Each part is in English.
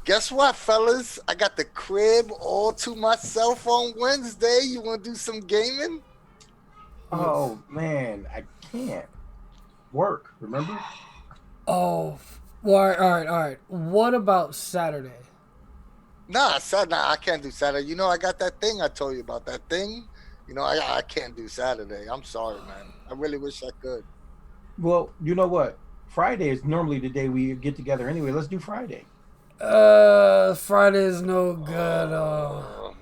Guess what, fellas? I got the crib all to myself on Wednesday. You want to do some gaming? Oh man, I can't work. Remember? Oh, well, all right. What about Saturday? Nah, I can't do Saturday. I got that thing I told you about. That thing. I can't do Saturday. I'm sorry, man. I really wish I could. Well, you know what? Friday is normally the day we get together anyway. Let's do Friday. Friday is no good. Uh,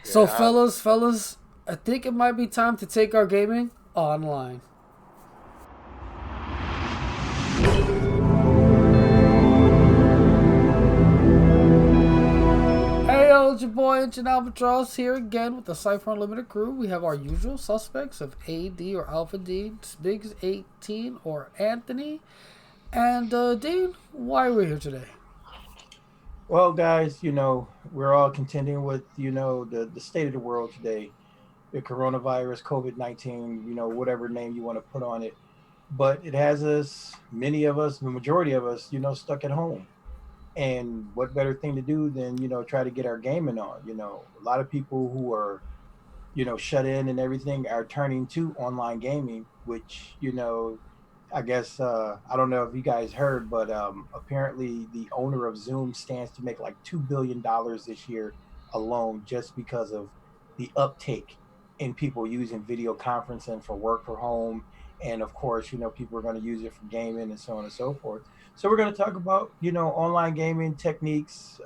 So yeah. fellas, I think it might be time to take our gaming online. Hey, yo, it's your boy Ancient Albatross here again with the Cypher Unlimited crew. We have our usual suspects of AD or Alpha D, Biggs 18 or Anthony. And Dean, why are we here today? Well, guys, we're all contending with the state of the world today, the coronavirus, COVID-19, whatever name you want to put on it. But it has us, many of us, the majority of us, stuck at home. And what better thing to do than try to get our gaming on? A lot of people who are shut in and everything are turning to online gaming, which I guess I don't know if you guys heard, but apparently the owner of Zoom stands to make like $2 billion this year alone, just because of the uptake in people using video conferencing for work from home, and of course people are going to use it for gaming and so on and so forth. So we're going to talk about online gaming techniques,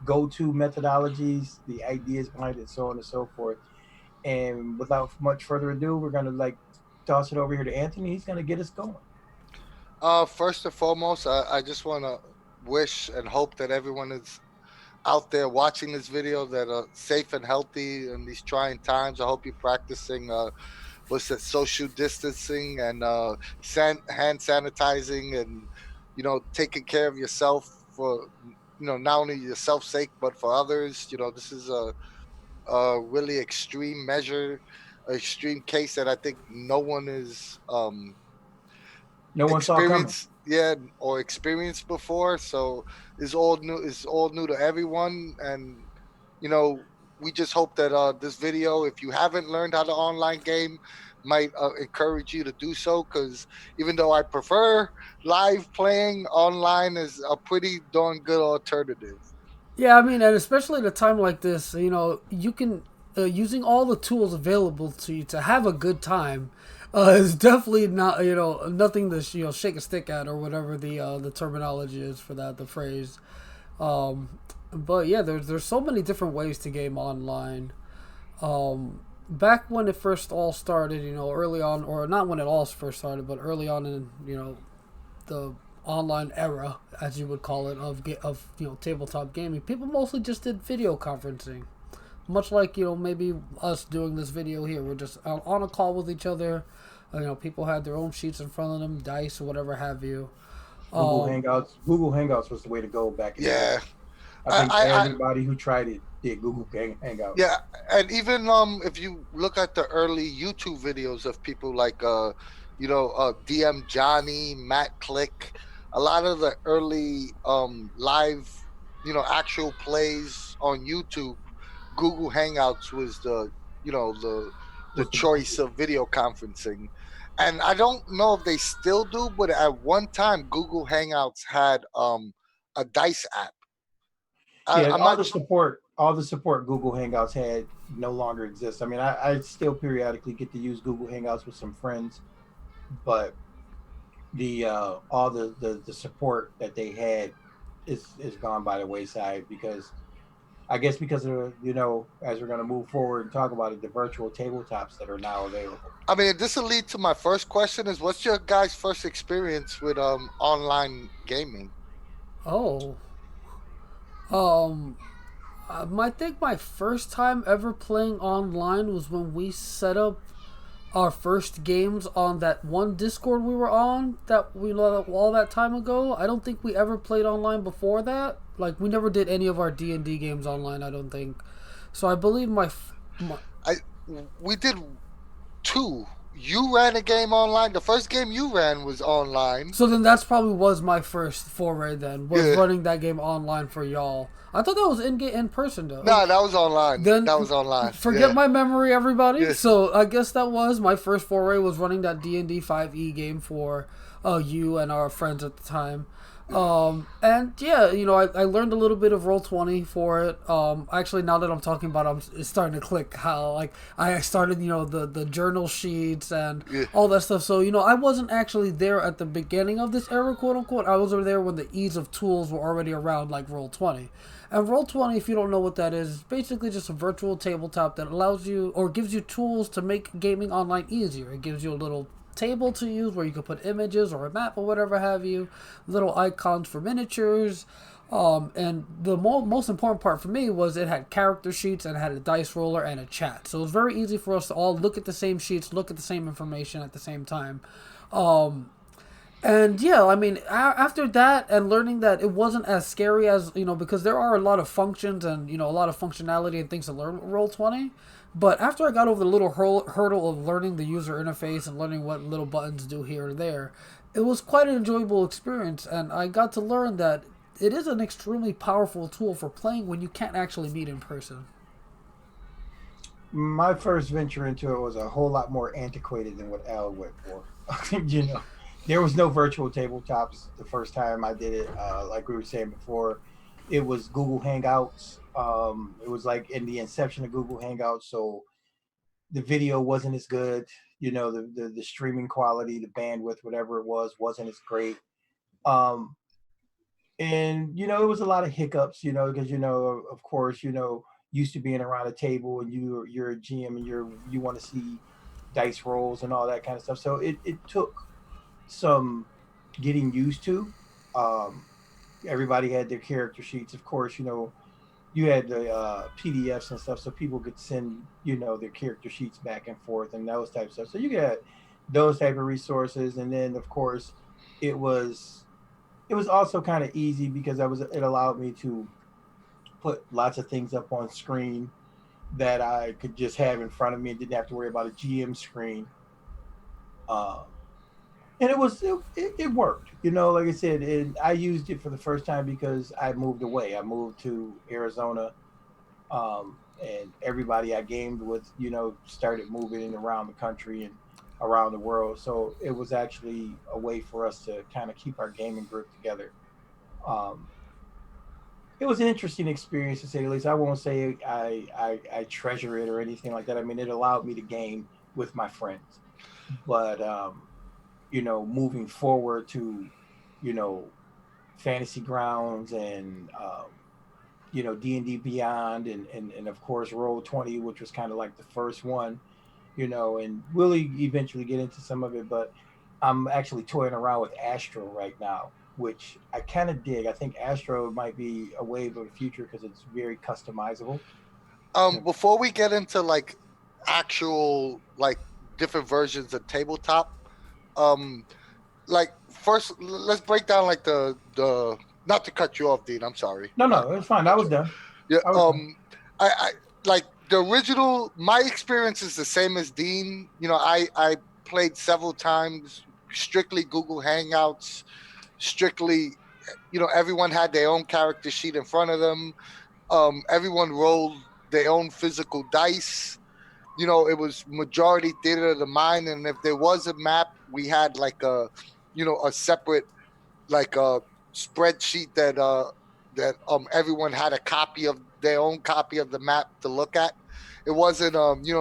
go-to methodologies, the ideas behind it, so on and so forth. And without much further ado, we're gonna toss it over here to Anthony. He's gonna get us going. First and foremost, I just want to wish and hope that everyone is out there watching this video that are safe and healthy in these trying times. I hope you're practicing what's it, social distancing and hand sanitizing, and taking care of yourself for not only yourself's sake but for others. This is a really extreme measure, extreme case that I think no one is No one saw coming. experienced yet or experienced before. So it's all new. It's all new to everyone, and you know we just hope that this video, if you haven't learned how to online game, might encourage you to do so. Because even though I prefer live playing, online is a pretty darn good alternative. Yeah, I mean, and especially at a time like this, you can using all the tools available to you to have a good time is definitely not nothing to shake a stick at or whatever the terminology is for that, the phrase. Um, but yeah, there's so many different ways to game online. Back when it first all started, early on, or not when it all first started, but early on in the online era, as you would call it, of tabletop gaming, people mostly just did video conferencing, much like maybe us doing this video here. We're just on a call with each other. People had their own sheets in front of them, dice or whatever have you. Google Um, Hangouts. Google Hangouts was the way to go back in the day. Yeah, I I, think I, everybody who tried it did Google Hangouts. Yeah, and even if you look at the early YouTube videos of people like DM Johnny, Matt Click, a lot of the early live actual plays on YouTube, Google Hangouts was the Was the choice go-to. of video conferencing. And I don't know if they still do, but at one time Google Hangouts had a dice app. Yeah, I'm not. all the support Google Hangouts had no longer exists. I mean, I still periodically get to use Google Hangouts with some friends, but the all the support that they had is gone by the wayside, because I guess because of as we're going to move forward and talk about it, the virtual tabletops that are now available. I mean, this will lead to my first question: is what's your guys' first experience with online gaming? oh, um, I think my first time ever playing online was when we set up our first games on that one Discord we were on that we all that time ago. I don't think we ever played online before that. Like we never did any of our D&D games online. I don't think. So I believe my I We did two. you ran a game online. The first game you ran was online. So then that's probably was my first foray. Then was Yeah. running that game online for y'all. I thought that was in person though. No, that was online. Then That was online. forget Yeah. my memory, everybody. Yeah. So I guess that was my first foray was running that D&D 5e game for you and our friends at the time. And yeah, I learned a little bit of Roll20 for it. Actually, now that I'm talking about it, it's starting to click how like I started, the journal sheets and Yeah. all that stuff. So I wasn't actually there at the beginning of this era, quote unquote. I was over there when the ease of tools were already around, like Roll20. And Roll20, if you don't know what that is basically just a virtual tabletop that allows you or gives you tools to make gaming online easier. It gives you a little table to use where you can put images or a map or whatever have you, little icons for miniatures. And the most important part for me was it had character sheets and it had a dice roller and a chat. So it was very easy for us to all look at the same sheets, look at the same information at the same time. And yeah, I mean, after that and learning that it wasn't as scary as, because there are a lot of functions and, a lot of functionality and things to learn with Roll20. But after I got over the little hurdle of learning the user interface and learning what little buttons do here and there, it was quite an enjoyable experience. And I got to learn that it is an extremely powerful tool for playing when you can't actually meet in person. My first venture into it was a whole lot more antiquated than what Al went for. you know, there was no virtual tabletops the first time I did it. Like we were saying before, it was Google Hangouts. It was like in the inception of Google Hangouts, so the video wasn't as good. The streaming quality, the bandwidth, whatever it was, wasn't as great. Um, and it was a lot of hiccups, because of course, used to being around a table and you're a GM and you want to see dice rolls and all that kind of stuff. So it took some getting used to. Um, Everybody had their character sheets, of course. You had the PDFs and stuff, so people could send their character sheets back and forth and those types of stuff. So you got those type of resources, and then of course it was it was also kind of easy because it allowed me to put lots of things up on screen that I could just have in front of me and didn't have to worry about a GM screen. Um, and it worked, like I said, and I used it for the first time because I moved away. I moved to Arizona, and everybody I gamed with, started moving in around the country and around the world. So it was actually a way for us to kind of keep our gaming group together. Um, it was an interesting experience to say the least. I won't say I treasure it or anything like that. I mean, it allowed me to game with my friends, but moving forward to you know fantasy grounds and D&D Beyond and of course Roll20, which was kind of like the first one, and we'll eventually get into some of it, but I'm actually toying around with Astro right now, which I kind of dig. I think Astro might be a wave of the future because it's very customizable. Before we get into like actual like different versions of tabletop, um, like first let's break down like the not to cut you off, Dean. I'm sorry. No, Not no, it's fine. I cut was you off. done. Yeah. I was done. I like the original. My experience is the same as Dean. I played several times, strictly Google Hangouts, strictly. Everyone had their own character sheet in front of them. Everyone rolled their own physical dice. It was majority theater of the mind, and if there was a map, we had like a separate like a spreadsheet that everyone had a copy of their own copy of the map to look at. It wasn't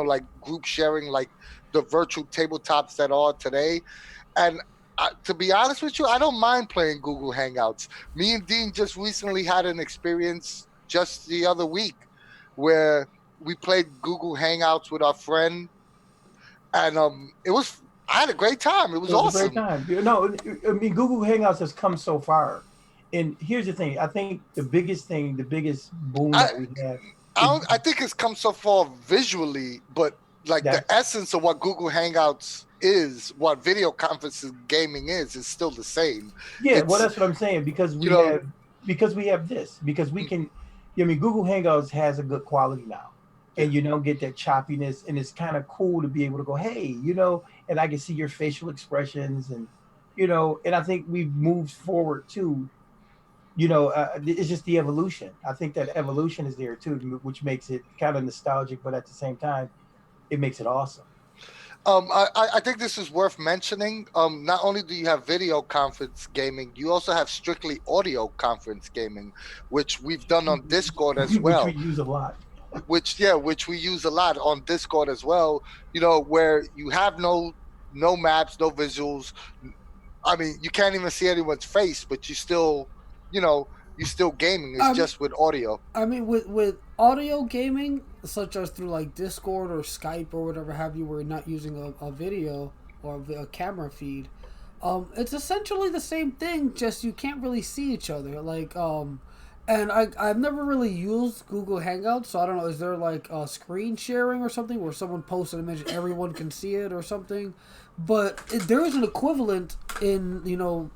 like group sharing like the virtual tabletops that are today. And to be honest with you, I don't mind playing Google Hangouts. Me and Dean just recently had an experience just the other week where we played Google Hangouts with our friend, and it was I had a great time. It was It was a great awesome. time. No, I mean Google Hangouts has come so far, and here's the thing. I think the biggest boom I that we have is I think it's come so far visually, but like the that's essence of what Google Hangouts is, what video conferencing gaming is still the same. yeah. Well, It's that's what I'm saying because you know we have this because we can. I mean, Google Hangouts has a good quality now. Yeah. and you don't get that choppiness, and it's kind of cool to be able to go, hey, and I can see your facial expressions, and and I think we've moved forward too. It's just the evolution. I think that evolution is there too, which makes it kind of nostalgic, but at the same time, it makes it awesome. I think this is worth mentioning. Not only do you have video conference gaming, you also have strictly audio conference gaming, which we've done on Discord as Which we well. use a lot. Which we use a lot on Discord as well. Where you have no maps, no visuals. I mean, you can't even see anyone's face, but you know, you still gaming. It's Um, just with audio. I mean, with audio gaming, such as through like Discord or Skype or whatever have you, where you're not using a video or a camera feed, it's essentially the same thing. Just you can't really see each other. And I've never really used Google Hangouts, so I don't know. Is there like a screen sharing or something where someone posts an image and everyone can see it or something? But there is an equivalent in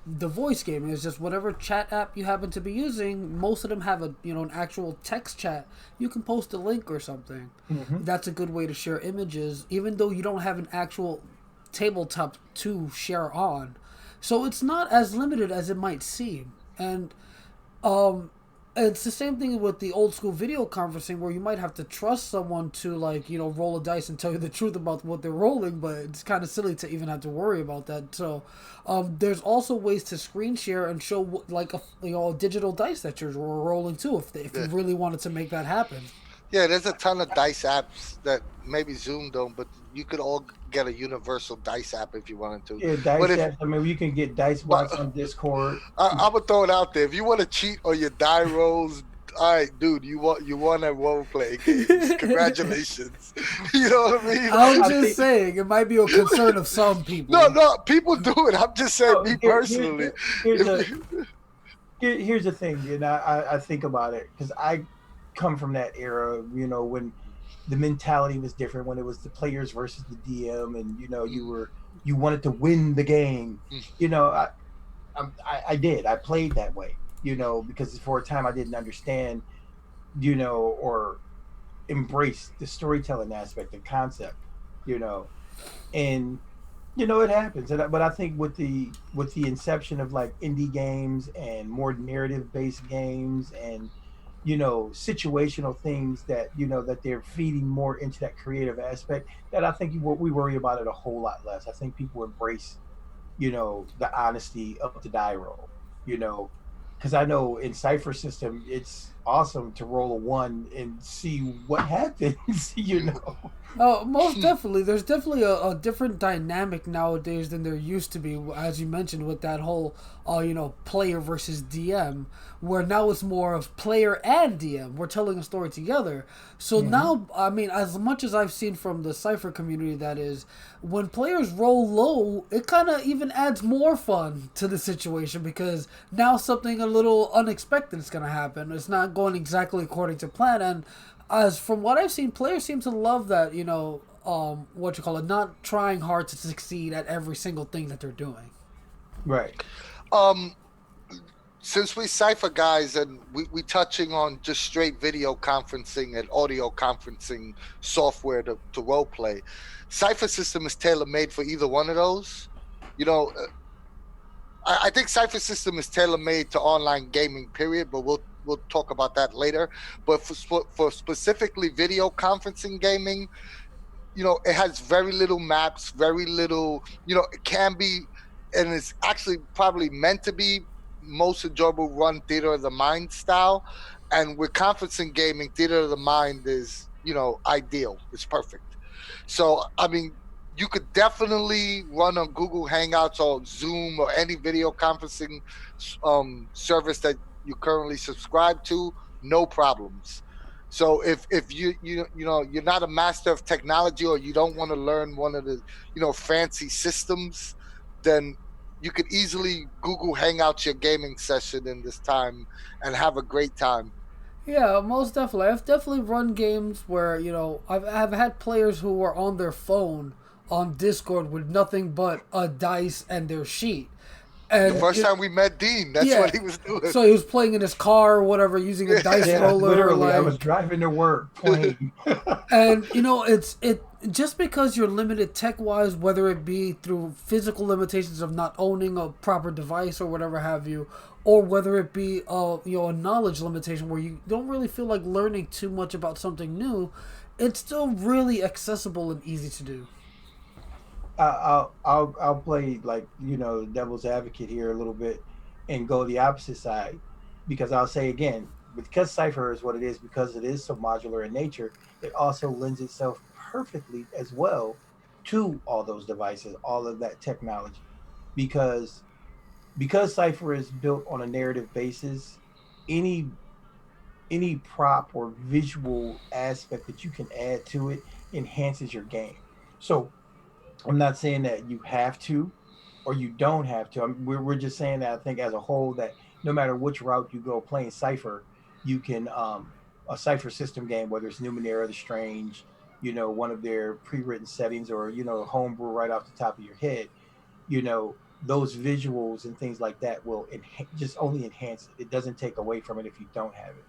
the voice game. It's just whatever chat app you happen to be using. Most of them have an actual text chat. You can post a link or something. Hmm. That's a good way to share images, even though you don't have an actual tabletop to share on. So it's not as limited as it might seem. And um, it's the same thing with the old school video conferencing where you might have to trust someone to roll a dice and tell you the truth about what they're rolling, but it's kind of silly to even have to worry about that. So there's also ways to screen share and show like a digital dice that you're rolling too if you Yeah. really wanted to make that happen. Yeah, there's a ton of dice apps that maybe Zoom don't, but you could all get a universal dice app if you wanted to. Yeah, But dice if apps. I mean, you can get dice but bots on Discord. I'm gonna throw it out there, if you want to cheat on your die rolls, all right, dude, you won at role playing games. Congratulations. You know what I mean? I'm I just think saying it might be a concern of some No, people. no, people do it. I'm just saying, me here, personally. here's If a you, here's the thing, and I think about it because I come from that era, when the mentality was different, when it was the players versus the DM, and you wanted to win the game. You know, I did. I played that way. Because for a time I didn't understand, or embrace the storytelling aspect and concept. You know, and it happens, but I think with the inception of like indie games and more narrative based games, and situational things that that they're feeding more into that creative aspect, that I think we worry about it a whole lot less. I think people embrace the honesty of the die roll, you know because I know in Cypher system it's awesome to roll a one and see what happens. Oh, most definitely. There's definitely a different dynamic nowadays than there used to be, as you mentioned, with that whole, player versus DM, where now it's more of player and DM. We're telling a story together. So Hmm. now, I mean, as much as I've seen from the Cypher community, that is, when players roll low, it kind of even adds more fun to the situation because now something a little unexpected is going to happen. It's not going exactly according to plan, and as from what I've seen, players seem to love that, what you call it, not trying hard to succeed at every single thing that they're doing. Right. um, since we cipher guys and we touching on just straight video conferencing and audio conferencing software to role play, cipher system is tailor made for either one of those. You know, I think cipher system is tailor made to online gaming. Period. But we'll talk about that later. But for specifically video conferencing gaming, it has very little maps, very little, it can be, and it's actually probably meant to be most enjoyable run theater of the mind style. And with conferencing gaming, theater of the mind is, ideal. It's perfect. So, I mean, you could definitely run on Google Hangouts or Zoom or any video conferencing service that you currently subscribe to, no problems. So if you're not a master of technology or you don't want to learn one of the fancy systems, then you could easily Google Hangouts your gaming session in this time and have a great time. Yeah, most definitely. I've definitely run games where, I've had players who were on their phone on Discord with nothing but a dice and their sheet. The And first time we met Dean, that's yeah, what he was doing. so he was playing in his car or whatever, using a dice Yeah, roller, literally, I was like. driving to work playing. And it just because you're limited tech wise, whether it be through physical limitations of not owning a proper device or whatever have you, or whether it be a knowledge limitation where you don't really feel like learning too much about something new, it's still really accessible and easy to do. I'll play like devil's advocate here a little bit, and go the opposite side, because I'll say again, because Cypher is what it is, because it is so modular in nature, it also lends itself perfectly as well to all those devices, all of that technology, because Cypher is built on a narrative basis. Any prop or visual aspect that you can add to it enhances your game. So I'm not saying that you have to or you don't have to. We're just saying that I think as a whole that no matter which route you go playing Cypher, you can a Cypher system game, whether it's Numenera, The Strange, one of their pre-written settings, or homebrew right off the top of your head, those visuals and things like that will just only enhance it. It doesn't take away from it if you don't have it.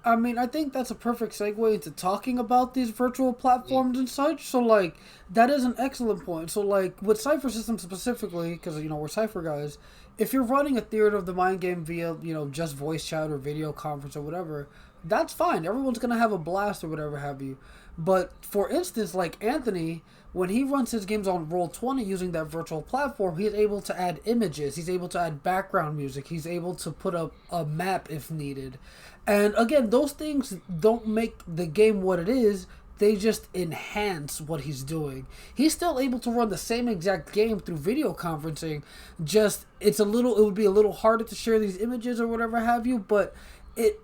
I mean, I think that's a perfect segue into talking about these virtual Mm. platforms and such. So, like, that is an excellent point. So, like, with Cypher systems specifically, because, we're Cypher guys, if you're running a Theater of the Mind game via, just voice chat or video conference or whatever, that's fine. Everyone's going to have a blast or whatever have you. But, for instance, like Anthony, when he runs his games on Roll20 using that virtual platform, he's able to add images, he's able to add background music, he's able to put up a map if needed. And again, those things don't make the game what it is. They just enhance what he's doing. He's still able to run the same exact game through video conferencing. Just it would be a little harder to share these images or whatever have you. But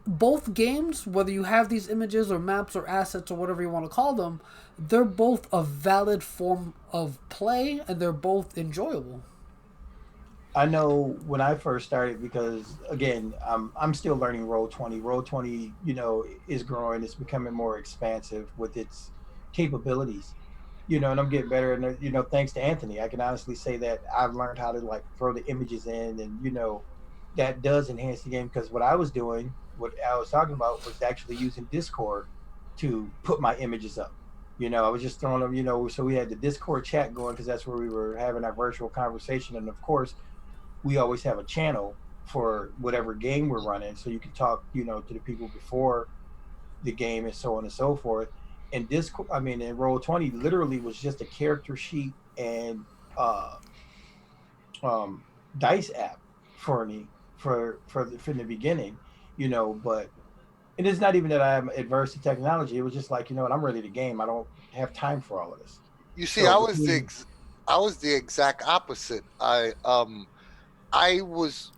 both games, whether you have these images or maps or assets or whatever you want to call them, they're both a valid form of play and they're both enjoyable. I know when I first started, because again, I'm still learning Roll20. Roll20, is growing. It's becoming more expansive with its capabilities, and I'm getting better. And thanks to Anthony, I can honestly say that I've learned how to like throw the images in, and that does enhance the game. Because what I was doing, what I was talking about, was actually using Discord to put my images up. I was just throwing them. So we had the Discord chat going because that's where we were having our virtual conversation, and of course we always have a channel for whatever game we're running, so you can talk to the people before the game and so on and so forth. And in Roll20 literally was just a character sheet and um dice app for me from the beginning, but and it's not even that I'm adverse to technology. It was just like, what, I'm ready to game. I don't have time for all of this. You see, So between I was the exact opposite. I was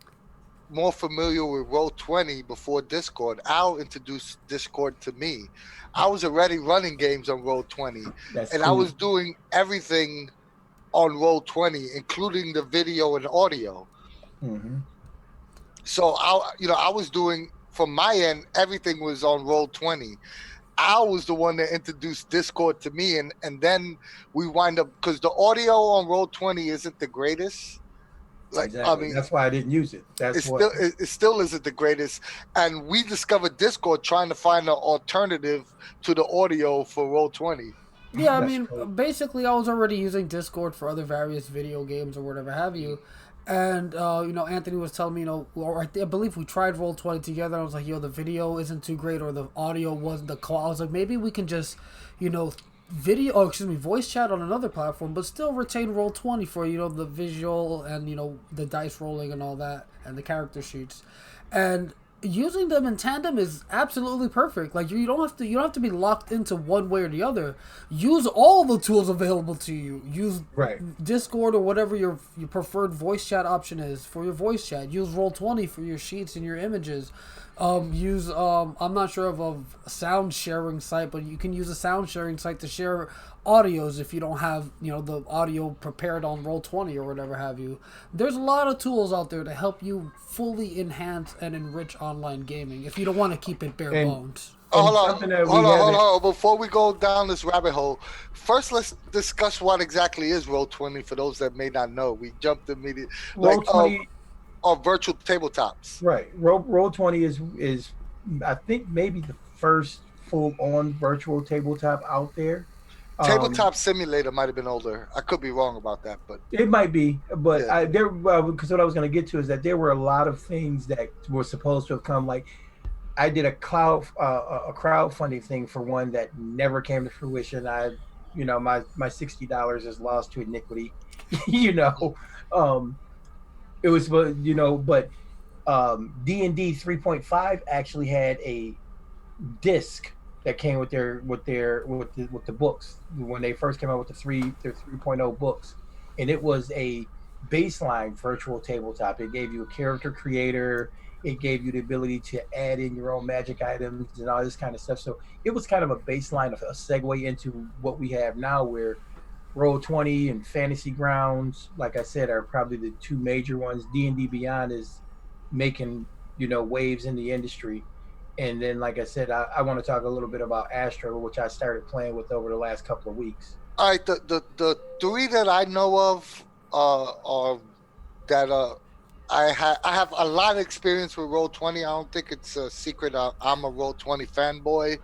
more familiar with Roll20 before Discord. Al introduced Discord to me. I was already running games on Roll20, that's and I cool. was doing everything on Roll20, including the video and audio. Hmm. So I was doing from my end, everything was on Roll20. Al was the one that introduced Discord to me, and then we wind up because the audio on Roll20 isn't the greatest. Like I Exactly. mean, That's why I didn't use it. That's what. it still isn't the greatest. And we discovered Discord trying to find an alternative to the audio for Roll20. Yeah, I That's mean, cool. basically, I was already using Discord for other various video games or whatever have you. And, Anthony was telling me, or I believe we tried Roll20 together. And I was like, the video isn't too great, or the audio wasn't the call. I was like, maybe we can just, you know, voice chat on another platform, but still retain Roll20 for, the visual and, the dice rolling and all that, and the character sheets. And using them in tandem is absolutely perfect. Like you don't have to be locked into one way or the other. Use all the tools available to you. Use Right. Discord or whatever your preferred voice chat option is for your voice chat. Use Roll20 for your sheets and your images. Use I'm not sure of a sound sharing site, but you can use a sound sharing site to share audios if you don't have the audio prepared on Roll20 or whatever have you. There's a lot of tools out there to help you fully enhance and enrich online gaming if you don't want to keep it bare And bones. and Hold on, something that we hold on, hold haven't. on. Before we go down this rabbit hole, first let's discuss what exactly is Roll20 for those that may not know. We jumped immediately. Like, Roll 20. or virtual tabletops. Right. Roll20 is I think maybe the first full on virtual tabletop out there. Tabletop Simulator might have been older. I could be wrong about that, but It might be, but yeah. because what I was going to get to is that there were a lot of things that were supposed to have come. Like I did a crowdfunding thing for one that never came to fruition. My $60 is lost to iniquity. you know, um, it was, but D&D 3.5 actually had a disc that came with the books when they first came out with their 3.0 books, and it was a baseline virtual tabletop. It gave you a character creator, it gave you the ability to add in your own magic items and all this kind of stuff. So it was kind of a baseline, a segue into what we have now, where Roll20 and Fantasy Grounds, like I said, are probably the two major ones. D&D Beyond is making waves in the industry. And then, like I said, I want to talk a little bit about Astro, which I started playing with over the last couple of weeks. All right, the three that I know of are that I have a lot of experience with Roll20. I don't think it's a secret. I'm a Roll20 fanboy.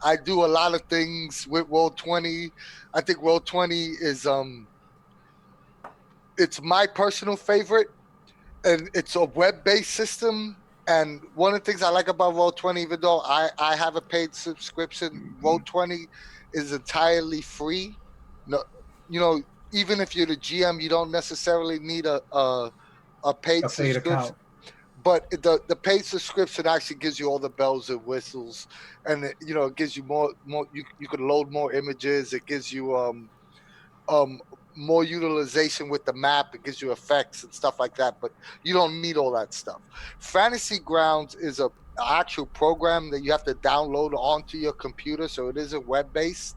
I do a lot of things with Roll20. I think Roll20 is it's my personal favorite, and it's a web-based system. And one of the things I like about Roll20, even though I have a paid subscription, Roll20 is entirely free. No, you know, even if you're the GM, you don't necessarily need a paid A paid subscription. account. But the paid subscription actually gives you all the bells and whistles, and it gives you more. You can load more images. It gives you um more utilization with the map. It gives you effects and stuff like that, but you don't need all that stuff. Fantasy Grounds is a actual program that you have to download onto your computer, so it isn't web based.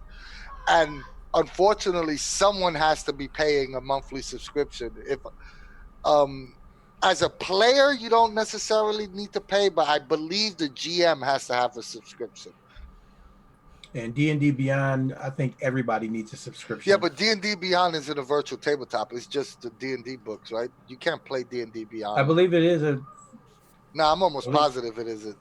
And unfortunately, someone has to be paying a monthly subscription. If um as a player, you don't necessarily need to pay, but I believe the GM has to have a subscription. And D&D Beyond, I think everybody needs a Yeah, subscription. but D&D Beyond isn't a virtual tabletop. It's just the D&D books, right? You can't play D&D I Beyond. believe it is a. No, I'm I almost believe, positive it isn't.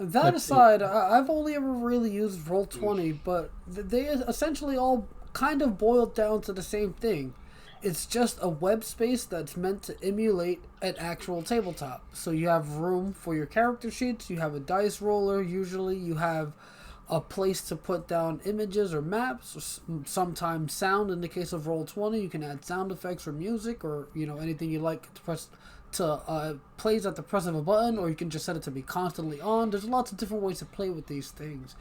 That let's see. aside, I've only ever really used Roll20, but they essentially all kind of boiled down to the same thing. It's just a web space that's meant to emulate an actual tabletop. So you have room for your character sheets, you have a dice roller, usually you have a place to put down images or maps, or sometimes sound. In the case of Roll20, you can add sound effects or music, or anything you like to press to plays at the press of a button, or you can just set it to be constantly on. There's lots of different ways to play with these things.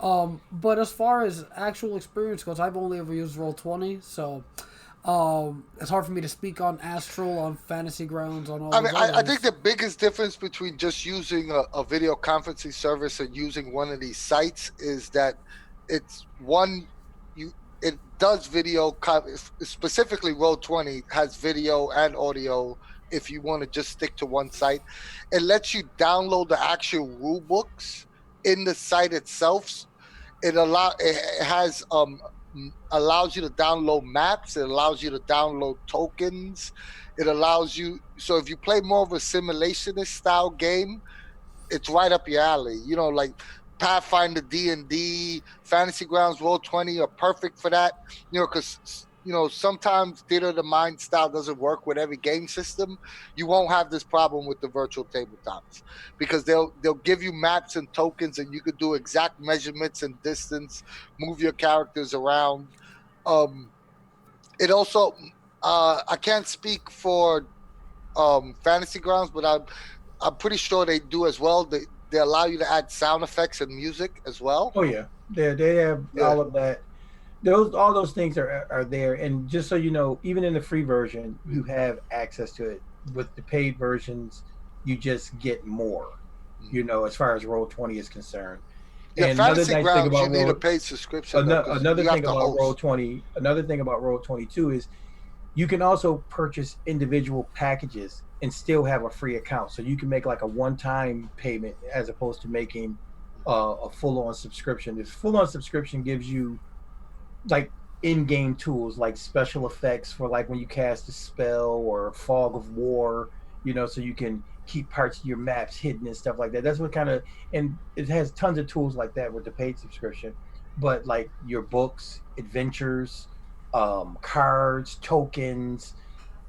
But as far as actual experience goes, I've only ever used Roll20, so it's hard for me to speak on Astral, on Fantasy Grounds, on all I those mean, I think others. the biggest difference between just using a video conferencing service and using one of these sites is that it's one you it does specifically Roll20 has video and audio. If you want to just stick to one site, it lets you download the actual rule books in the site itself. It has allows you to download maps. It allows you to download tokens. It allows you, so if you play more of a simulationist style game, it's right up your alley. Like Pathfinder, D&D, Fantasy Grounds, Roll20 are perfect for that. Because sometimes theater of the mind style doesn't work with every game system. You won't have this problem with the virtual tabletops because they'll give you maps and tokens, and you could do exact measurements and distance, move your characters around. Um, it also, I can't speak for Fantasy Grounds, but I'm pretty sure they do as well. They allow you to add sound effects and music as well. Oh yeah, they have Yeah. all of that. All those things are there, and just so you know, even in the free version, you have access to it. With the paid versions, you just get more. As far as Roll20 is concerned. Yeah, And another Fantasy nice thing Grounds, you about need a Roll paid subscription though, Ano- because another you have thing to about host. Roll22 is you can also purchase individual packages and still have a free account. So you can make like a one-time payment as opposed to making a full-on subscription. This full-on subscription gives you like in-game tools like special effects for like when you cast a spell or fog of war. so you can keep parts of your maps hidden and stuff like that. That's what kind of, and it has tons of tools like that with the paid subscription. But like your books, adventures, cards, tokens,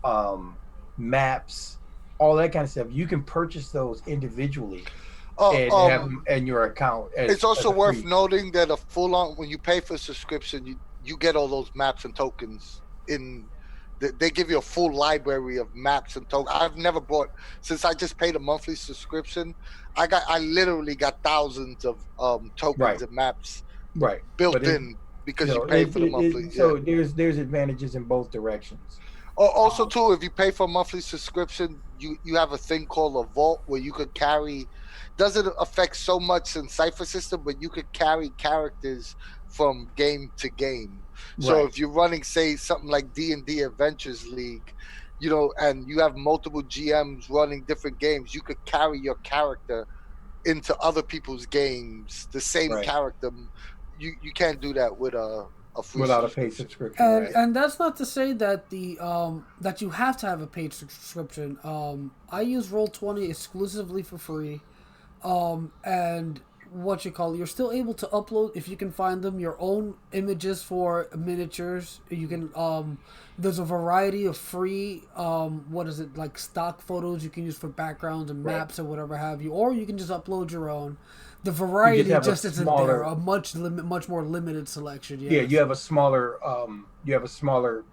um, maps, all that kind of stuff, you can purchase those individually Uh, and have um, them in your account it's as also a worth free. noting that a full on when you pay for subscription, you get all those maps and tokens in. They give you a full library of maps and tokens. I've never bought since I just paid a monthly subscription. I literally got thousands of tokens Right, and maps right. But built it, in because you pay for the monthly. Yeah. so there's advantages in both directions. Also, Um, too, if you pay for a monthly subscription, you have a thing called a vault where you could carry. Doesn't affect so much in Cypher system, but you could carry characters from game to game. So right. if you're running, say, something like D&D Adventures League, and you have multiple GMs running different games, you could carry your character into other people's games. The same Right. character. You can't do that with a free Without a paid subscription. subscription, And right? Yeah. and that's not to say that the that you have to have a paid subscription. I use Roll20 exclusively for free. And what you call it, you're still able to upload, if you can find them, your own images for miniatures. You can there's a variety of free what is it, like stock photos you can use for backgrounds and Right. maps or whatever have you, or you can just upload your own. The You just variety have a just isn't there. smaller, A much more limited selection. yeah. Yes. You have a smaller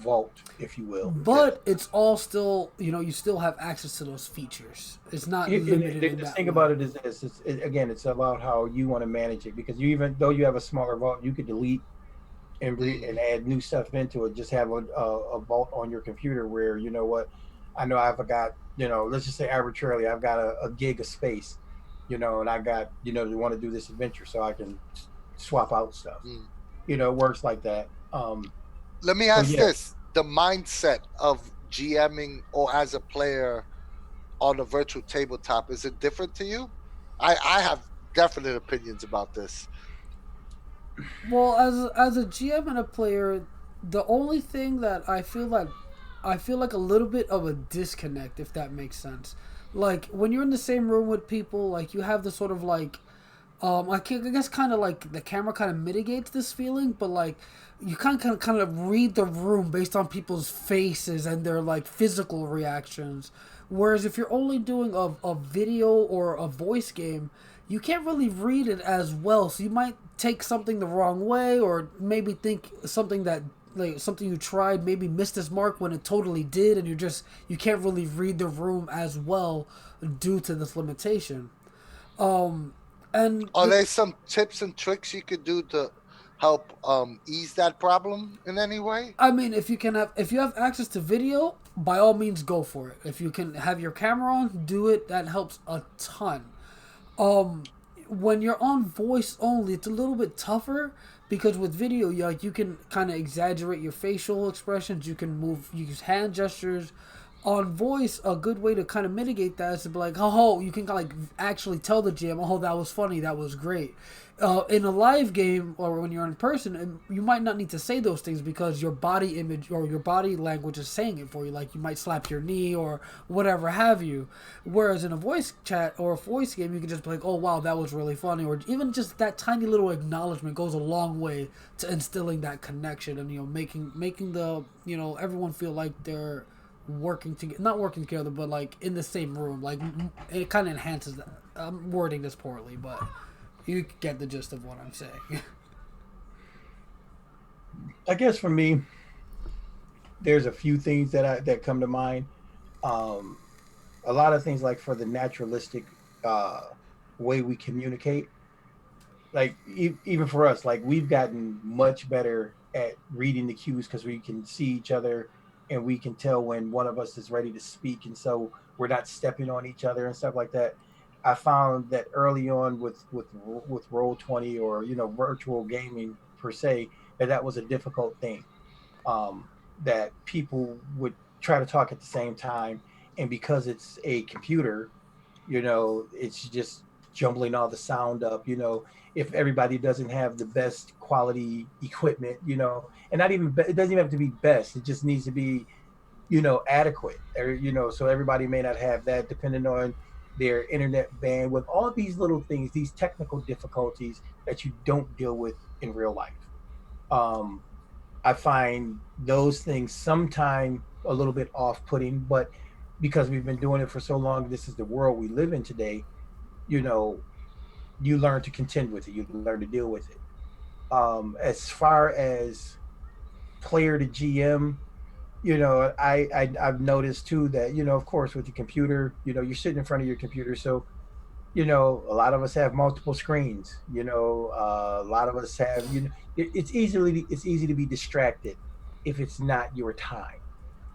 vault, if you will. That But it's all still, you still have access to those features. It's not limited in the that thing way. about it is this: again, it's about how you want to manage it. Because you, even though you have a smaller vault, you could delete and Mm. add new stuff into it. Just have a vault on your computer where, you know what, I know I've got, let's just say arbitrarily, I've got a gig of space, and I got, want to do this adventure, so I can swap out stuff. Mm. It works like that. Let me So ask yeah, this: the mindset of GMing or as a player on a virtual tabletop, is it different to you? I have definite opinions about this. Well, as a GM and a player, the only thing that I feel like a little bit of a disconnect, if that makes sense. Like when you're in the same room with people, like you have the sort of like I guess kind of like the camera kind of mitigates this feeling, but like you kind of read the room based on people's faces and their like physical reactions. Whereas if you're only doing a video or a voice game, you can't really read it as well. So you might take something the wrong way, or maybe think something that like something you tried maybe missed its mark when it totally did, and you can't really read the room as well due to this limitation. Um, and Are there some tips and tricks you could do to help ease that problem in any way? I mean, if you have access to video, by all means go for it. If you can have your camera on, do it. That helps a ton. Um, when you're on voice only, it's a little bit tougher because with video, you can kind of exaggerate your facial expressions. You can use hand gestures. On voice, a good way to kind of mitigate that is to be like, oh, you can kind of like actually tell the GM, oh, that was funny, that was great. In a live game or when you're in person, you might not need to say those things because your body image or your body language is saying it for you. Like you might slap your knee or whatever have you. Whereas in a voice chat or a voice game, you can just be like, oh wow, that was really funny, or even just that tiny little acknowledgement goes a long way to instilling that connection and making the everyone feel like they're working together, not working together, but like in the same room. Like it kind of enhances that. I'm wording this poorly, but you get the gist of what I'm saying. I guess for me, there's a few things that come to mind. Um, a lot of things, like for the naturalistic uh, way we communicate, like even for us, like we've gotten much better at reading the cues because we can see each other and we can tell when one of us is ready to speak, and so we're not stepping on each other and stuff like that. I found that early on with Roll20 or virtual gaming per se, that was a difficult thing. um, that people would try to talk at the same time, and because it's a computer, it's just jumbling all the sound up. If everybody doesn't have the best quality equipment, and not even it doesn't even have to be best. It just needs to be adequate, or so everybody may not have that, depending on their internet bandwidth, all of these little things, these technical difficulties that you don't deal with in real life. um, I find those things sometimes a little bit off-putting, but because we've been doing it for so long, this is the world we live in today. you know you learn to contend with it, you learn to deal with it. As far as player to GM, I've noticed too that, of course, with the computer, you're sitting in front of your computer, so a lot of us have multiple screens. A lot of us have, it's easy to be distracted if it's not your time.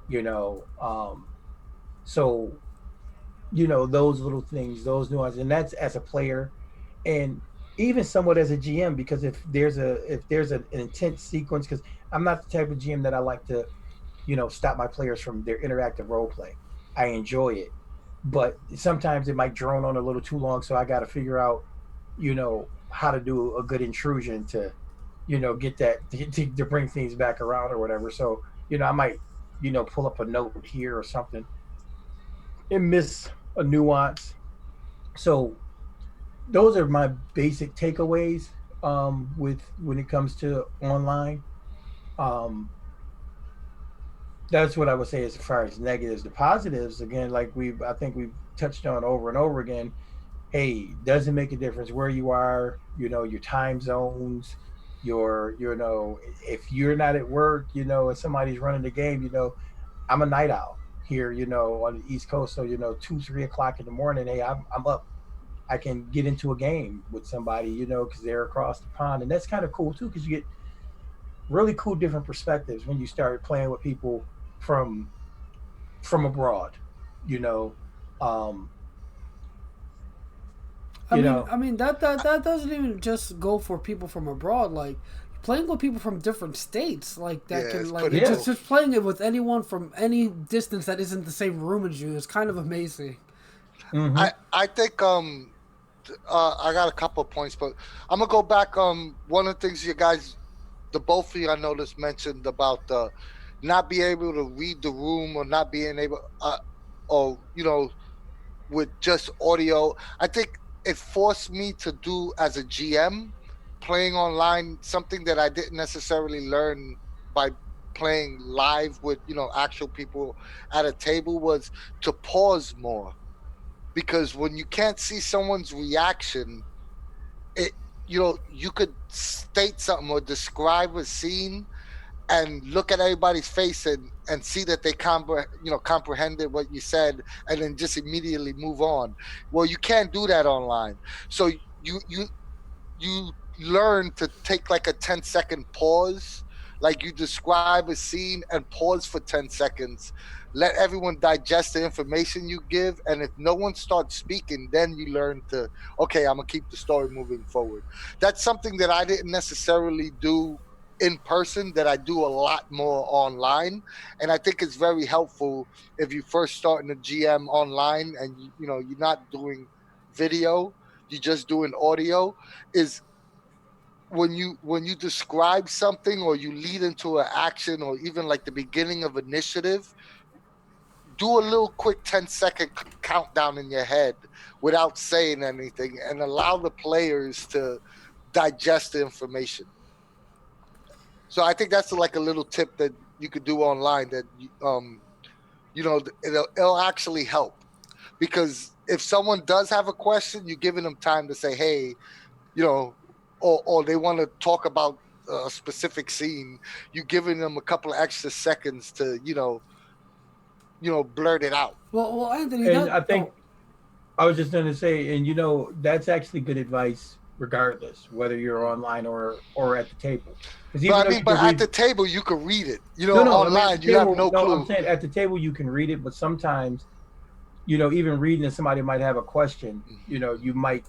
You know, so those little things, those nuances, and that's as a player, and even somewhat as a GM, because if there's an intense sequence, because I'm not the type of GM that I like to stop my players from their interactive role play. I enjoy it, but sometimes it might drone on a little too long, so I got to figure out how to do a good intrusion to get that to bring things back around or whatever. So I might pull up a note here or something and miss a nuance. So those are my basic takeaways with when it comes to online. um, that's what I would say as far as negatives. The positives, again, like I think we've touched on over and over again. Hey, doesn't make a difference where you are. Your time zones. If you're not at work, and somebody's running the game. I'm a night owl here. On the East Coast, so 2, 3 o'clock in the morning. Hey, I'm up. I can get into a game with somebody, because they're across the pond, and that's kind of cool too, because you get really cool different perspectives when you start playing with people from from abroad. You know, um, I you mean, know, I mean that doesn't even just go for people from abroad. Like playing with people from different states, like that Yeah, can it's like pretty it's yeah. just cool. just playing it with anyone from any distance that isn't the same room as you is kind of amazing. Mm-hmm. I think I got a couple of points, but I'm gonna go back. One of the things you guys, the both of you I noticed mentioned about not being able to read the room, or not being able, or with just audio. I think it forced me to do as a GM, playing online, something that I didn't necessarily learn by playing live with actual people at a table, was to pause more, because when you can't see someone's reaction, it you could state something or describe a scene and look at everybody's face and see that they comprehended what you said, and then just immediately move on. Well, you can't do that online. So you learn to take like a 10-second pause, like you describe a scene and pause for 10 seconds, let everyone digest the information you give, and if no one starts speaking, then you learn to, okay, I'm gonna keep the story moving forward. That's something that I didn't necessarily do in person, that I do a lot more online, and I think it's very helpful if you first start in a GM online and you're not doing video, you're just doing audio, is when you describe something, or you lead into an action, or even like the beginning of initiative, do a little quick 10-second countdown in your head without saying anything, and allow the players to digest the information. So I think that's like a little tip that you could do online, that it'll actually help, because if someone does have a question, you're giving them time to say, hey, you know, or they want to talk about a specific scene, you giving them a couple of extra seconds to, blurt it out. Well, Anthony, And that I think oh I was just going to say, and that's actually good advice, regardless whether you're Mm. online or at the table, because even But I though mean, you but can at read. the table you could read it. No, no, I mean at Online the you have table. no No, I'm clue. saying at the table you can read it, but sometimes even reading it, somebody might have a question. You might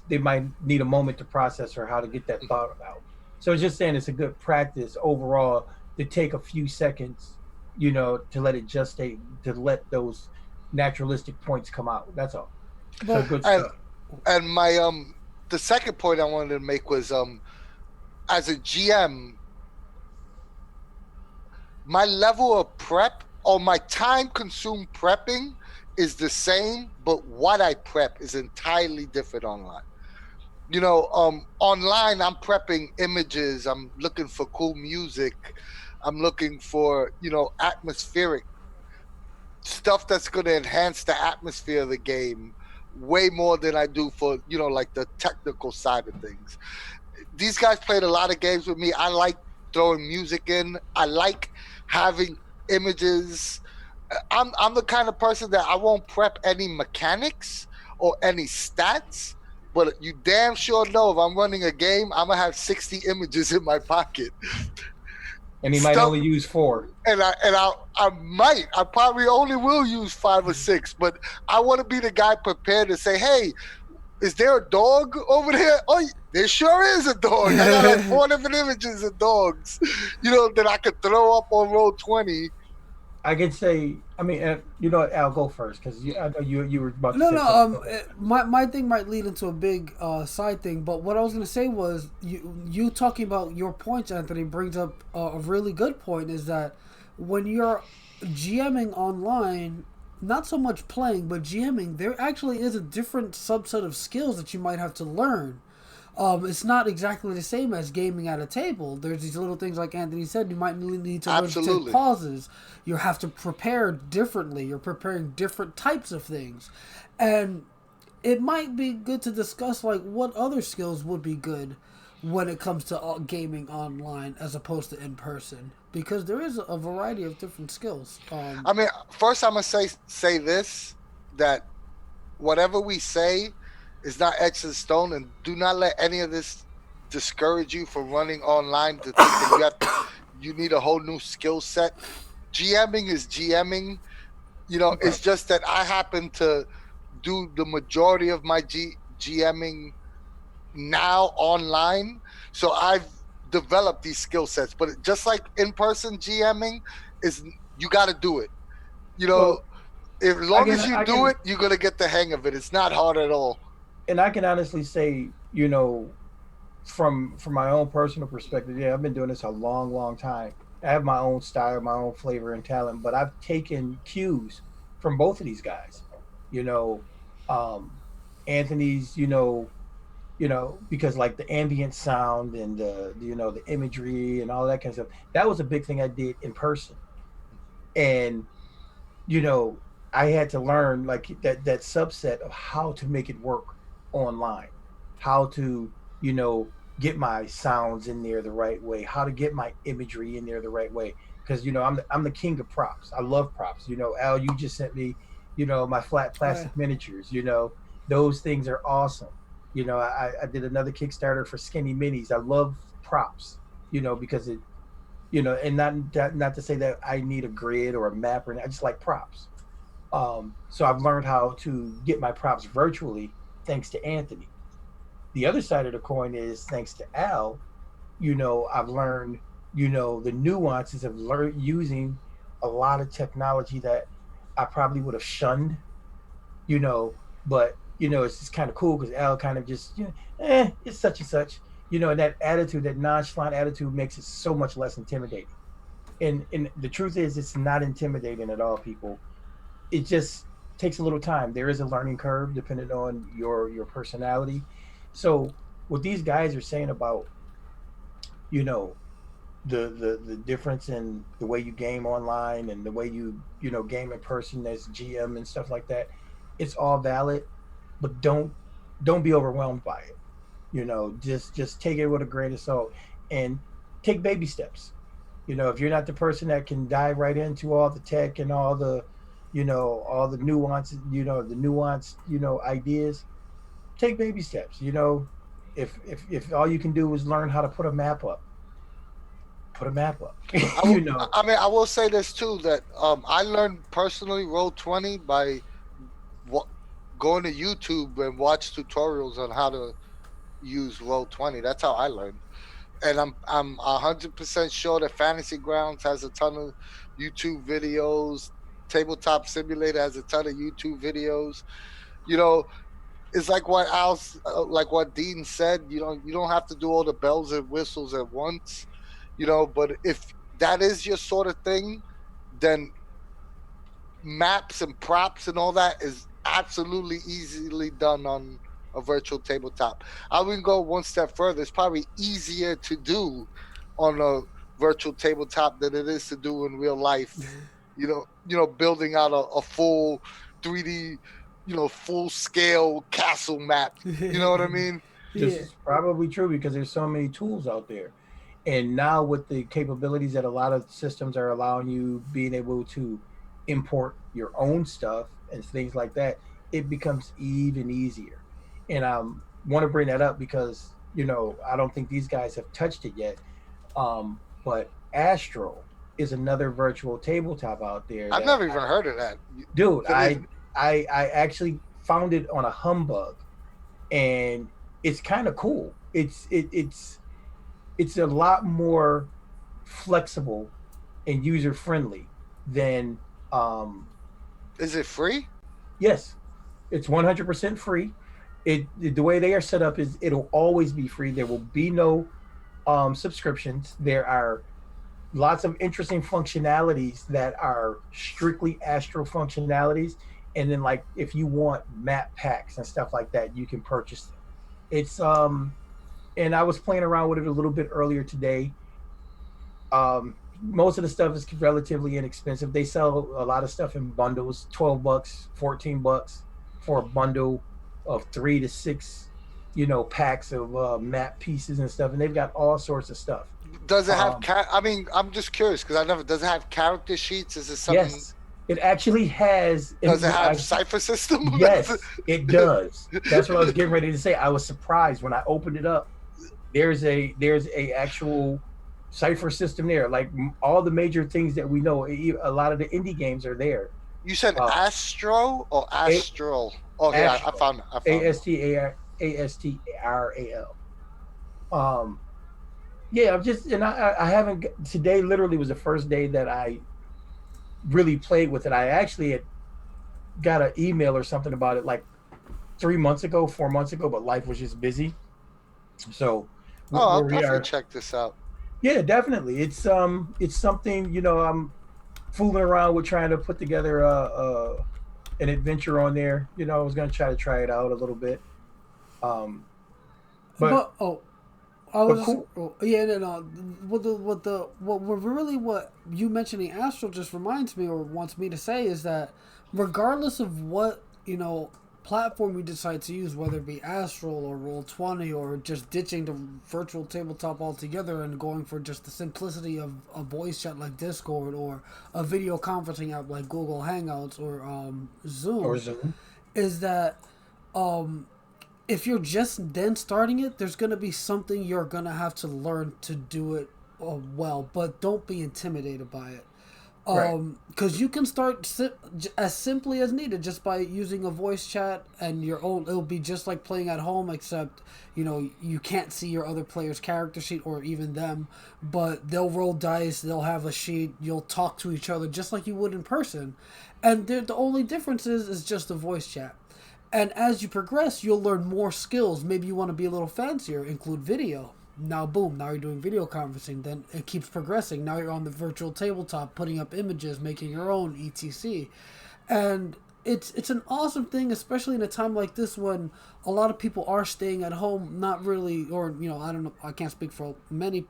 they might need a moment to process or how to get that thought out. So it's just saying it's a good practice overall to take a few seconds, to let it gestate, to let those naturalistic points come out. That's all. So well good And stuff. my the second point I wanted to make was, as a GM, my level of prep on my time consumed prepping is the same, but what I prep is entirely different online. Online I'm prepping images, I'm looking for cool music, I'm looking for, atmospheric stuff that's going to enhance the atmosphere of the game way more than I do for, like the technical side of things. These guys played a lot of games with me. I like throwing music in. I like having images. I'm the kind of person that I won't prep any mechanics or any stats, but you damn sure know if I'm running a game, I'm gonna have 60 images in my pocket. And he might Stuff, only use 4. I probably only will use 5 or 6, but I want to be the guy prepared to say, hey, is there a dog over there? Oh, there sure is a dog. I got like 4 different images of dogs, that I could throw up on roll 20. I could say, I mean, Al, go first because I know you were about to No, say no. something. My thing might lead into a big side thing, but what I was gonna say was you talking about your points, Anthony, brings up a really good point. Is that when you're GMing online, not so much playing, but GMing, there actually is a different subset of skills that you might have to learn. It's not exactly the same as gaming at a table. There's these little things like Anthony said. You might need to learn to take Absolutely. pauses. You have to prepare differently. You're preparing different types of things, and it might be good to discuss like what other skills would be good when it comes to gaming online as opposed to in person, because there is a variety of different skills. I mean, first I'm gonna say this, that whatever we say is not etched in stone, and do not let any of this discourage you from running online to think that you need a whole new skill set. GMing is GMing. Okay. It's just that I happen to do the majority of my GMing now online, so I've developed these skill sets. But just like in person GMing is, you got to do it. You know, Well, as I long can, as you I do can, it, you're gonna get the hang of it. It's not hard at all. and I can honestly say, from my own personal perspective, yeah, I've been doing this a long, long time. I have my own style, my own flavor and talent, but I've taken cues from both of these guys. You know, um, Anthony's, because like the ambient sound and the imagery and all that kind of stuff. That was a big thing I did in person, and you know, I had to learn like that subset of how to make it work online, how to, you know, get my sounds in there the right way, how to get my imagery in there the right way. Because I'm the king of props. I love props. Al, you just sent me, my flat Oh yeah. plastic miniatures. Those things are awesome. I did another Kickstarter for skinny minis. I love props. Because and not to say that I need a grid or a map or anything. I just like props. So I've learned how to get my props virtually thanks to Anthony. The other side of the coin is thanks to Al. I've learned the nuances of using a lot of technology that I probably would have shunned. you know, but it's just kind of cool because Al kind of just, it's such and such, and that attitude, that nonchalant attitude makes it so much less intimidating. And the truth is, it's not intimidating at all, people. It just takes a little time. There is a learning curve depending on your personality. So what these guys are saying about, you know, the difference in the way you game online and the way you game in person as GM and stuff like that, it's all valid, but don't be overwhelmed by it. Just take it with a grain of salt and take baby steps. If you're not the person that can dive right into all the tech and all the nuances, the nuanced, ideas, take baby steps. If all you can do is learn how to put a map up. I, you will, know. I mean, I will say this too, that I learned personally roll 20 by wa- going to YouTube and watch tutorials on how to use roll 20. That's how I learned. And I'm 100% sure that Fantasy Grounds has a ton of YouTube videos. Tabletop Simulator has a ton of YouTube videos. You know, it's like what Dean said. You don't have to do all the bells and whistles at once. But if that is your sort of thing, then maps and props and all that is absolutely easily done on a virtual tabletop. I would go one step further. It's probably easier to do on a virtual tabletop than it is to do in real life. Building out a full 3D, full scale castle map. You know what I mean? This Yeah. is probably true because there's so many tools out there. And now with the capabilities that a lot of systems are allowing you being able to import your own stuff and things like that, it becomes even easier. And I want to bring that up because, I don't think these guys have touched it yet. But Astro is another virtual tabletop out there I've that never even heard of that. dude, Tell me, I actually found it on a humbug, and it's kind of cool. It's a lot more flexible and user friendly than is it free? yes, it's 100% free. The way they are set up is it'll always be free. There will be no subscriptions. There are lots of interesting functionalities that are strictly Astro functionalities, and then like if you want map packs and stuff like that, you can purchase them. It's and I was playing around with it a little bit earlier today. Most of the stuff is relatively inexpensive. They sell a lot of stuff in bundles, $12, $14 for a bundle of 3 to 6, packs of map pieces and stuff, and they've got all sorts of stuff. Does it have? Um, I mean, I'm just curious because I never. Does it have character sheets? Is it something? yes, it actually has. Does it have I, Cypher system? yes, it does. That's what I was getting ready to say. I was surprised when I opened it up. There's a actual Cypher system there. Like all the major things that we know, a lot of the indie games are there. You said Uh, Astro or a, Astral? Oh, here I Astral, found it. I A found it. S T A R A S T R A L. Um, yeah, I'm just and I haven't today. Literally was the first day that I really played with it. I actually had got an email or something about it like 3 months ago, 4 months ago, but life was just busy. So Oh, I'll where we definitely are, check this out. yeah, definitely. It's something I'm fooling around with trying to put together an adventure on there. I was gonna try it out a little bit. Um, but But I but was just, cool. yeah, no, no. What you mentioning Astro just reminds me or wants me to say is that regardless of what platform we decide to use, whether it be Astral or Roll20 or just ditching the virtual tabletop altogether and going for just the simplicity of a voice chat like Discord or a video conferencing app like Google Hangouts or Or Zoom, Zoom. is that um, if you're just then starting it, there's going to be something you're going to have to learn to do it well, but don't be intimidated by it. Right. Because you can start as simply as needed just by using a voice chat and your own. It'll be just like playing at home, except you can't see your other player's character sheet or even them, but they'll roll dice. They'll have a sheet. You'll talk to each other just like you would in person, and the only difference is just a voice chat. And as you progress, you'll learn more skills. Maybe you want to be a little fancier, include video. Now, boom, now you're doing video conferencing. Then it keeps progressing. Now you're on the virtual tabletop, putting up images, making your own, etc. And it's an awesome thing, especially in a time like this when a lot of people are staying at home, not really, or I don't know, I can't speak for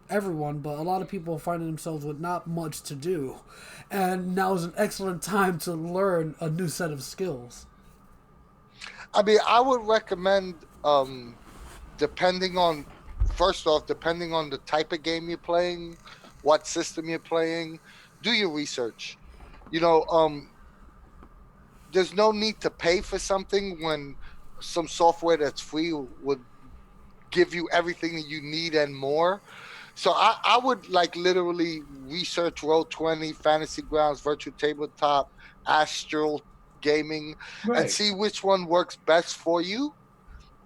everyone, but a lot of people are finding themselves with not much to do, and now is an excellent time to learn a new set of skills. I mean, I would recommend, depending on, first off, depending on the type of game you're playing, what system you're playing, do your research. You know, there's no need to pay for something when some software that's free would give you everything that you need and more. So I would like literally research Roll20, Fantasy Grounds, Virtual Tabletop, Astral Gaming, and Right. see which one works best for you.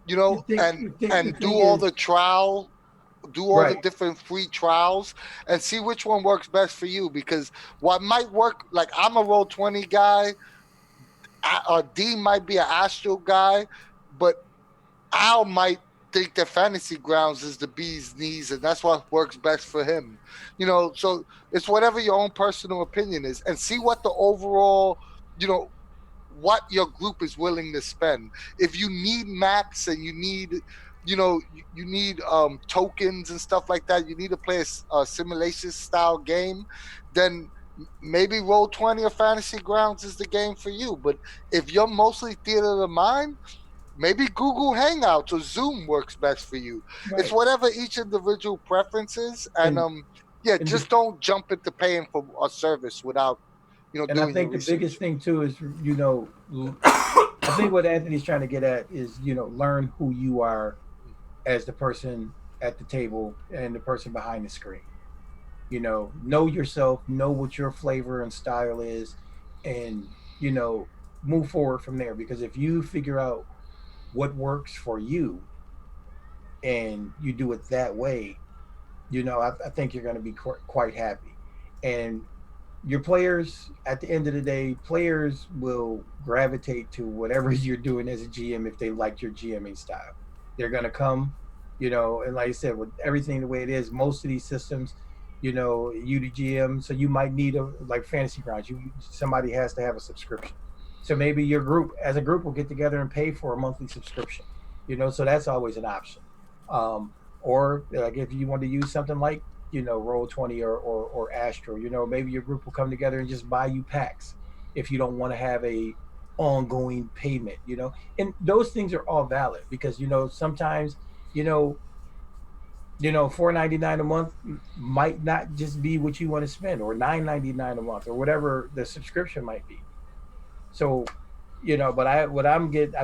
You think And you think the and do thing all the is trial, do all the right. different free trials, and see which one works best for you. Because what might work, like I'm a Roll20 guy, D might be an Astral guy, but Al might think that Fantasy Grounds is the bee's knees, and that's what works best for him. So it's whatever your own personal opinion is, and see what the overall you know, what your group is willing to spend. If you need max and you need, you need tokens and stuff like that, you need to play a simulation style game, then maybe Roll 20 or Fantasy Grounds is the game for you. But if you're mostly theater of the mind, maybe Google Hangouts or Zoom works best for you. It's Right. whatever each individual preference is, and And yeah, and the, just don't jump into paying for a service without and I doing your think the biggest research. thing too is I think what Anthony's trying to get at is learn who you are as the person at the table and the person behind the screen. Know yourself, know what your flavor and style is, and you know move forward from there. Because if you figure out what works for you and you do it that way, I think you're going to be quite happy. And your players, at the end of the day, players will gravitate to whatever you're doing as a GM if they like your GMing style. They're gonna come, and like I said, with everything the way it is, most of these systems, you the GM, so you might need a like Fantasy Grounds. Somebody has to have a subscription. So maybe your group, as a group, will get together and pay for a monthly subscription. So that's always an option. Or like if you want to use something like Roll 20 or Astro. Maybe your group will come together and just buy you packs if you don't want to have a ongoing payment. And those things are all valid because sometimes you know $4.99 a month might not just be what you want to spend, or $9.99 a month, or whatever the subscription might be. So but I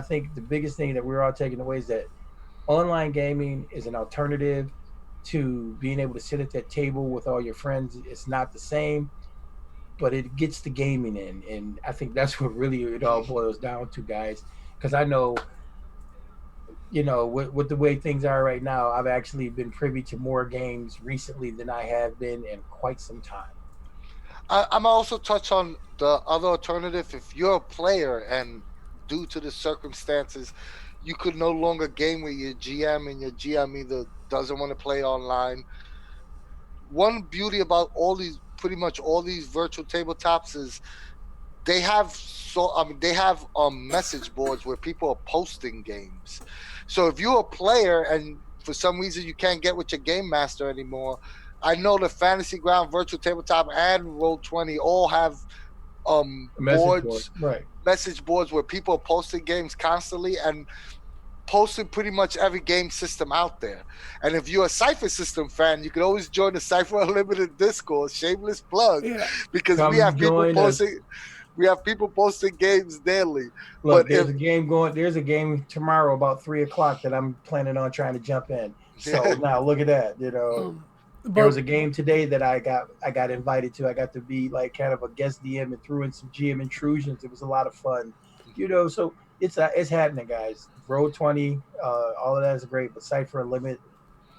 think the biggest thing that we're all taking away is that online gaming is an alternative to being able to sit at that table with all your friends. It's not the same, but it gets the gaming in. And I think that's what really it all boils down to, guys. Because I know, with the way things are right now, I've actually been privy to more games recently than I have been in quite some time. I'm also touch on the other alternative. If you're a player and due to the circumstances, you could no longer game with your GM, and your GM either doesn't want to play online. One beauty about pretty much all these virtual tabletops is they have message boards where people are posting games. So if you're a player and for some reason you can't get with your game master anymore, I know the Fantasy Ground Virtual Tabletop and Roll 20 all have A message board, boards, right? message boards where people are posting games constantly and posting pretty much every game system out there. And if you're a Cypher system fan, you can always join the Cypher Unlimited Discord. Shameless plug, Yeah. because Come join us. we have people posting games daily. But Look, there's a game going. There's a game tomorrow about 3 o'clock that I'm planning on trying to jump in. So now look at that. Um, There was but a game today that I got invited to. I got to be like kind of a guest DM and threw in some GM intrusions. It was a lot of fun. So it's happening, guys. Roll 20, all of that is great, but Cypher Limit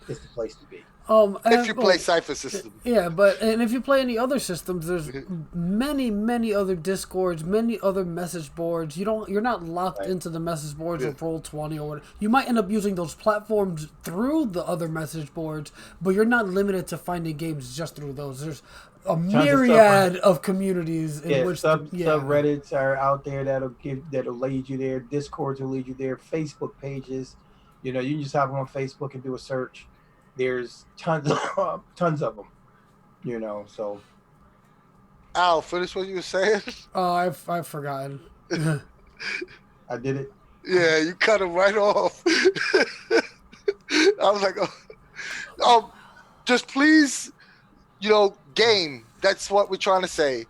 is the place to be. if you play well, Cypher system. yeah, but and if you play any other systems, there's many other discords, many other message boards. You're not locked Right. into the message boards Yeah. of Roll 20 or what. You might end up using those platforms through the other message boards, but you're not limited to finding games just through those. There's a Tons of myriad of communities in Yeah, which to, yeah. subreddits are out there that'll lead you there. Discords will lead you there. Facebook pages, you can just hop on Facebook and do a search. There's tons tons of them. So Al, finish what you were saying. Oh, I've forgotten. I did it. Yeah, you cut him right off. I was like, just please, game. That's what we're trying to say.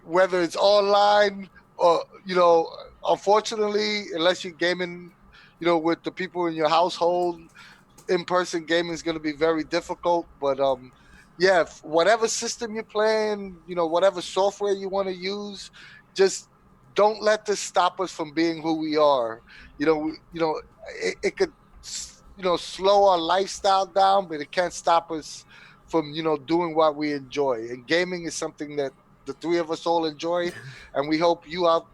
Whether it's online or, unfortunately, unless you're gaming, with the people in your household, in-person gaming is going to be very difficult. But yeah, whatever system you're playing, whatever software you want to use, just don't let this stop us from being who we are. It could slow our lifestyle down, but it can't stop us from doing what we enjoy. And gaming is something that the three of us all enjoy, and we hope you out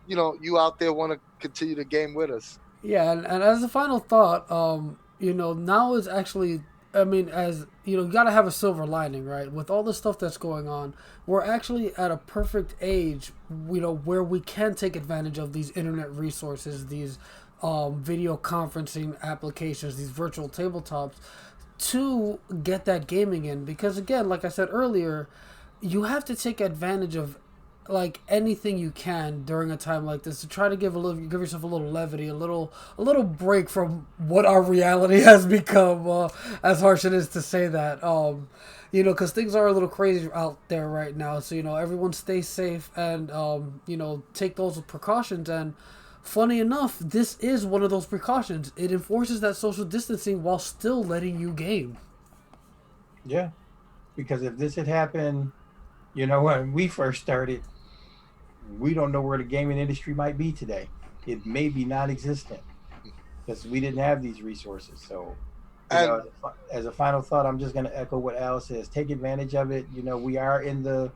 there want to continue to game with us. Yeah, and as a final thought, now is actually I mean, as you know, you gotta have a silver lining, right? With all the stuff that's going on, we're actually at a perfect age, you know, where we can take advantage of these internet resources, these video conferencing applications, these virtual tabletops, to get that gaming in. Because again, like I said earlier, you have to take advantage of like anything you can during a time like this to try to give yourself a little levity, a little break from what our reality has become. As harsh it is to say that, you know, because things are a little crazy out there right now. So you know, everyone stay safe and you know, take those precautions. And funny enough, this is one of those precautions. It enforces that social distancing while still letting you game. Yeah, because if this had happened, you know, when we first started, we don't know where the gaming industry might be today. It may be non-existent because we didn't have these resources. So, you know, And as a final thought, I'm just going to echo what Al says. Take advantage of it. You know, we are in the,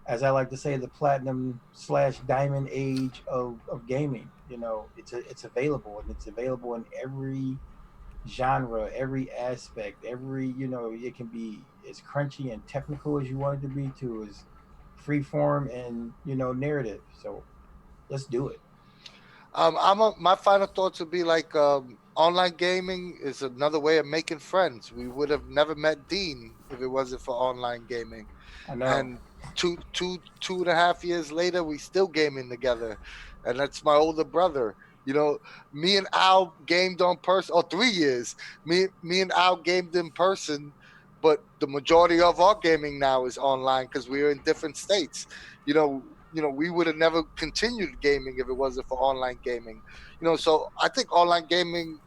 as I like to say, the platinum/diamond age of gaming. You know, it's available, and it's available in every genre, every aspect, every, you know, it can be as crunchy and technical as you want it to be, to as free form and, you know, narrative. So let's do it. my final thoughts would be like, online gaming is another way of making friends. We would have never met Dean if it wasn't for online gaming. I know. And 2.5 years later, we still gaming together, and that's my older brother. You know, me and Al gamed on person. Oh, 3 years. Me and Al gamed in person, but the majority of our gaming now is online because we're in different states. We would have never continued gaming if it wasn't for online gaming. So I think online gaming,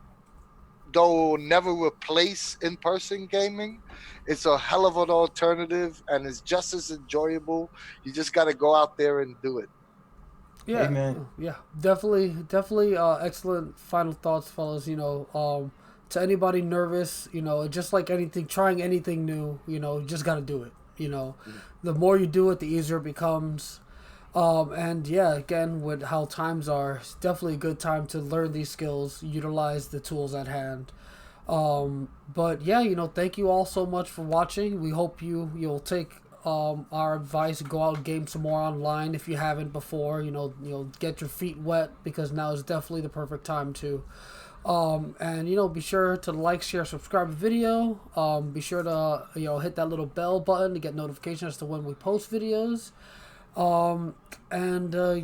though will never replace in-person gaming, it's a hell of an alternative and it's just as enjoyable. You just got to go out there and do it. Yeah, Amen. yeah, definitely, definitely. Excellent final thoughts, fellas. You know, to anybody nervous, you know, just like anything, trying anything new, you know, you just got to do it. You know, the more you do it, the easier it becomes. And yeah, again, with how times are, it's definitely a good time to learn these skills, utilize the tools at hand. But yeah, you know, thank you all so much for watching. We hope you'll take our advice, go out and game some more online if you haven't before. Get your feet wet because now is definitely the perfect time to. And you know, be sure to like, share, subscribe to the video. Be sure to hit that little bell button to get notifications as to when we post videos. And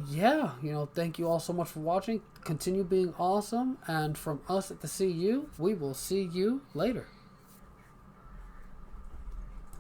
yeah, you know, thank you all so much for watching. Continue being awesome. And from us at the CU, we will see you later.